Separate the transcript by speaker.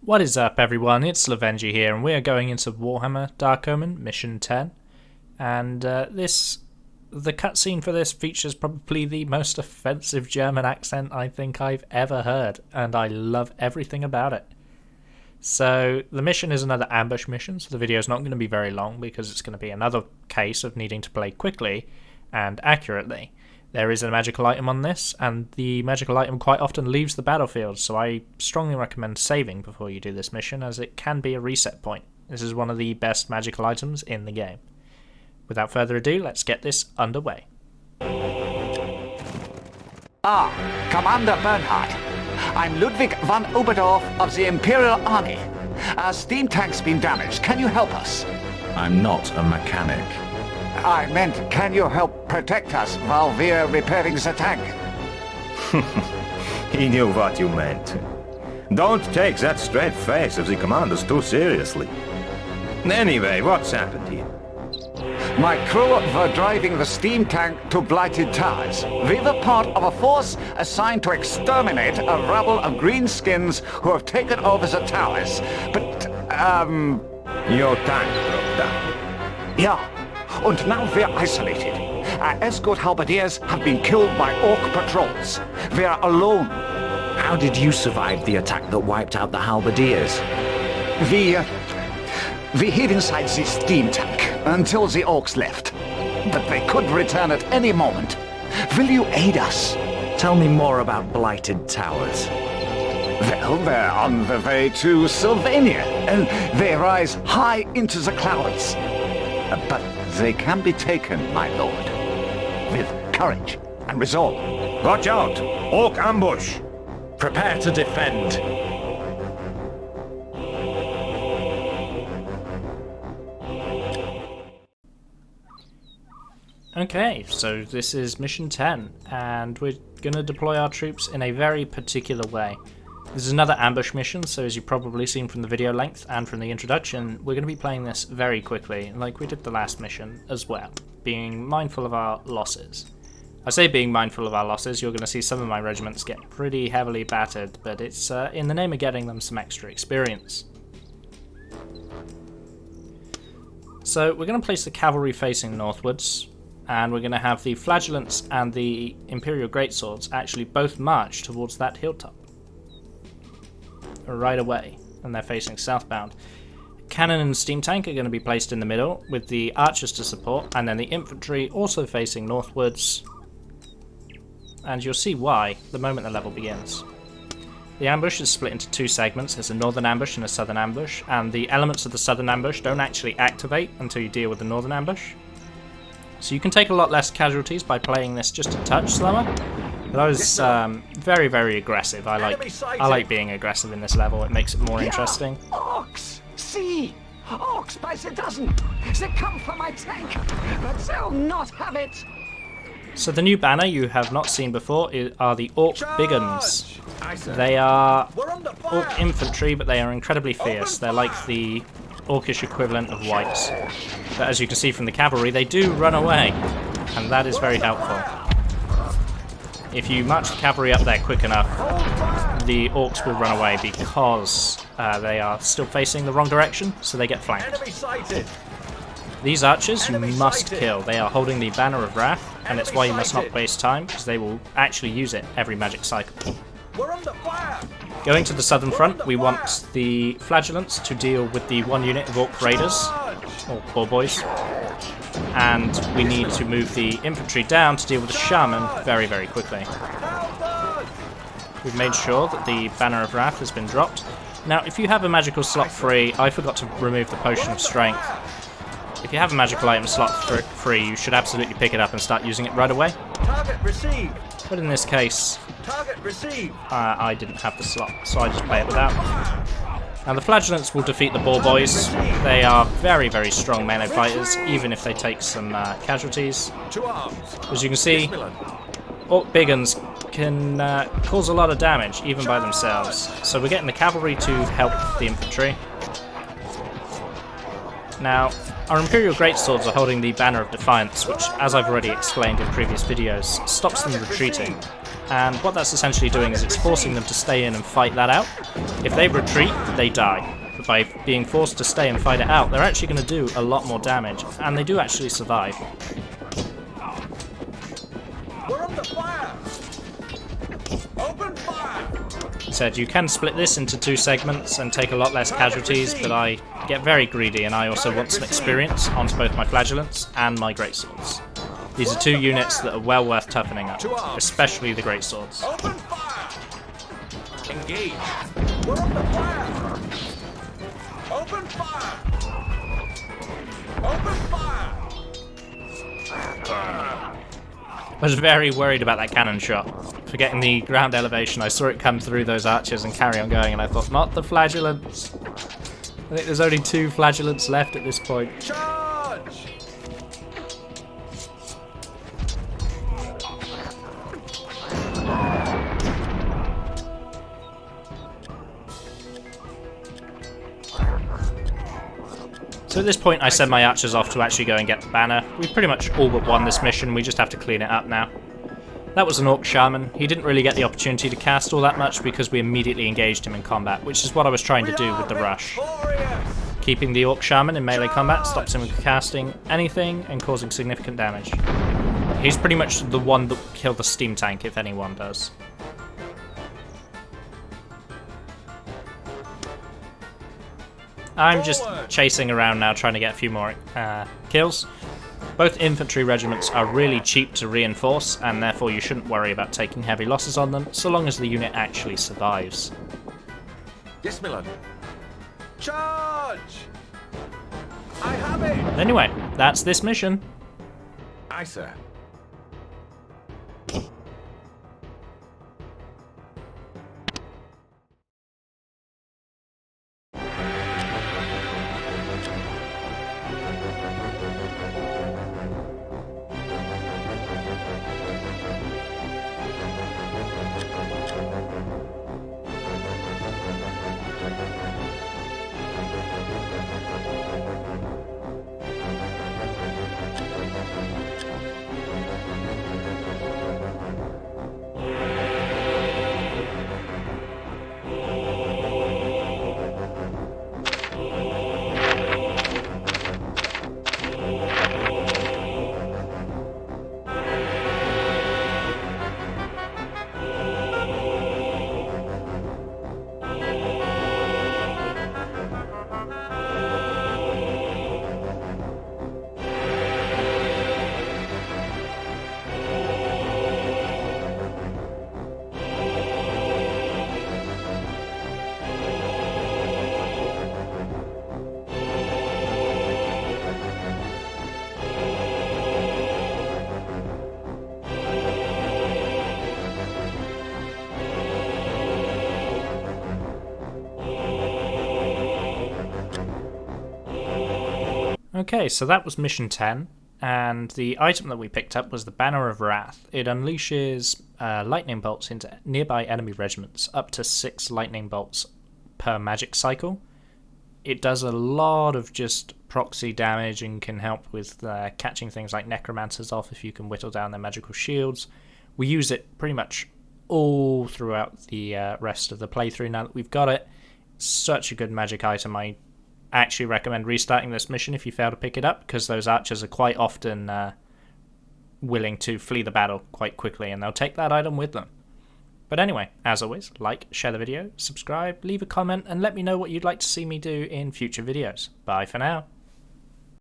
Speaker 1: What is up everyone, it's Lovenji here and we are going into Warhammer Dark Omen Mission 10 and the cutscene for this features probably the most offensive German accent I think I've ever heard, and I love everything about it. So the mission is another ambush mission, so the video is not going to be very long because it's going to be another case of needing to play quickly and accurately. There is a magical item on this, and the magical item quite often leaves the battlefield, so I strongly recommend saving before you do this mission, as it can be a reset point. This is one of the best magical items in the game. Without further ado, let's get this underway.
Speaker 2: Commander Bernhard. I'm Ludwig von Oberdorf of the Imperial Army. Our steam tank's been damaged. Can you help us?
Speaker 3: I'm not a mechanic.
Speaker 2: I meant, can you help protect us while we're repairing the tank?
Speaker 3: He knew what you meant. Don't take that straight face of the commanders too seriously. Anyway, what's happened here?
Speaker 2: My crew were driving the steam tank to blighted towers. We were part of a force assigned to exterminate a rabble of greenskins who have taken over the towers. But,
Speaker 3: Your tank broke down.
Speaker 2: yeah. And now we're isolated. Our escort halberdiers have been killed by Orc patrols. We're alone.
Speaker 4: How did you survive the attack that wiped out the halberdiers?
Speaker 2: We hid inside the steam tank until the Orcs left. But they could return at any moment. Will you aid us?
Speaker 4: Tell me more about blighted towers.
Speaker 2: Well, they're on the way to Sylvania, and they rise high into the clouds. But they can be taken, my lord, with courage and resolve.
Speaker 3: Watch out! Orc ambush!
Speaker 4: Prepare to defend.
Speaker 1: Okay, so this is Mission 10, and we're going to deploy our troops in a very particular way. This is another ambush mission, so as you've probably seen from the video length and from the introduction, we're going to be playing this very quickly, like we did the last mission as well, being mindful of our losses. I say being mindful of our losses, you're going to see some of my regiments get pretty heavily battered, but it's in the name of getting them some extra experience. So we're going to place the cavalry facing northwards, and we're going to have the Flagellants and the Imperial Greatswords actually both march towards that hilltop right away, and they're facing southbound. Cannon and steam tank are going to be placed in the middle with the archers to support, and then the infantry also facing northwards, and you'll see why the moment the level begins. The ambush is split into two segments. There's a northern ambush and a southern ambush, and the elements of the southern ambush don't actually activate until you deal with the northern ambush, so you can take a lot less casualties by playing this just a touch slower. But I was very, very aggressive. I like being aggressive in this level. It makes it more interesting.
Speaker 2: Orcs! See! Orcs by the dozen! They come for my tank, but they'll not have it!
Speaker 1: So the new banner you have not seen before are the Orc Biggins. They are Orc infantry, but they are incredibly fierce. They're like the Orcish equivalent of whites. But as you can see from the cavalry, they do run away, and that is very helpful. If you march the cavalry up there quick enough, the Orcs will run away because they are still facing the wrong direction, so they get flanked. These archers you must kill. They are holding the Banner of Wrath, and it's why you must not waste time, because they will actually use it every magic cycle. Going to the southern front, we want the Flagellants to deal with the one unit of Orc Raiders, or Boyz. And we need to move the infantry down to deal with the Shaman very, very quickly. We've made sure that the Banner of Wrath has been dropped. Now, if you have a magical slot free, I forgot to remove the Potion of Strength. If you have a magical item slot free, you should absolutely pick it up and start using it right away.
Speaker 5: Target received.
Speaker 1: But in this case,
Speaker 5: Target received.
Speaker 1: I didn't have the slot, so I just play it without. Now the Flagellants will defeat the Boyz. They are very, very strong melee fighters, even if they take some casualties. As you can see, Orc Biggins can cause a lot of damage, even by themselves. So we're getting the cavalry to help the infantry. Now, our Imperial Greatswords are holding the Banner of Defiance, which, as I've already explained in previous videos, stops them retreating. and what that's essentially doing is it's forcing them to stay in and fight that out. If they retreat, they die. But by being forced to stay and fight it out, they're actually going to do a lot more damage, and they do actually survive.
Speaker 5: We're under fire! Open fire!
Speaker 1: Said you can split this into 2 segments and take a lot less casualties, but I get very greedy and I also want some experience onto both my Flagellants and my Greatswords. These are 2 units that are well worth toughening up, especially the Greatswords.
Speaker 5: Open fire! Engage! We're under fire! Open fire! Open fire!
Speaker 1: I was very worried about that cannon shot. Forgetting the ground elevation, I saw it come through those archers and carry on going, and I thought, not the Flagellants. I think there's only 2 Flagellants left at this point.
Speaker 5: Charge!
Speaker 1: So at this point I send my archers off to actually go and get the banner. We've pretty much all but won this mission, we just have to clean it up now. That was an Orc Shaman. He didn't really get the opportunity to cast all that much because we immediately engaged him in combat, which is what I was trying to do with the rush. Keeping the Orc Shaman in melee combat stops him from casting anything and causing significant damage. He's pretty much the one that will kill the steam tank if anyone does. I'm just chasing around now trying to get a few more kills. Both infantry regiments are really cheap to reinforce, and therefore you shouldn't worry about taking heavy losses on them, so long as the unit actually survives.
Speaker 5: Yes, my lord. Charge! I have it!
Speaker 1: Anyway, that's this mission.
Speaker 5: Aye, sir.
Speaker 1: Okay, so that was mission 10, and the item that we picked up was the Banner of Wrath. It unleashes lightning bolts into nearby enemy regiments, up to 6 lightning bolts per magic cycle. It does a lot of just proxy damage and can help with catching things like necromancers off if you can whittle down their magical shields. We use it pretty much all throughout the rest of the playthrough now that we've got it. Such a good magic item. I actually recommend restarting this mission if you fail to pick it up, because those archers are quite often willing to flee the battle quite quickly, and they'll take that item with them. But anyway, as always, like, share the video, subscribe, leave a comment, and let me know what you'd like to see me do in future videos. Bye for now.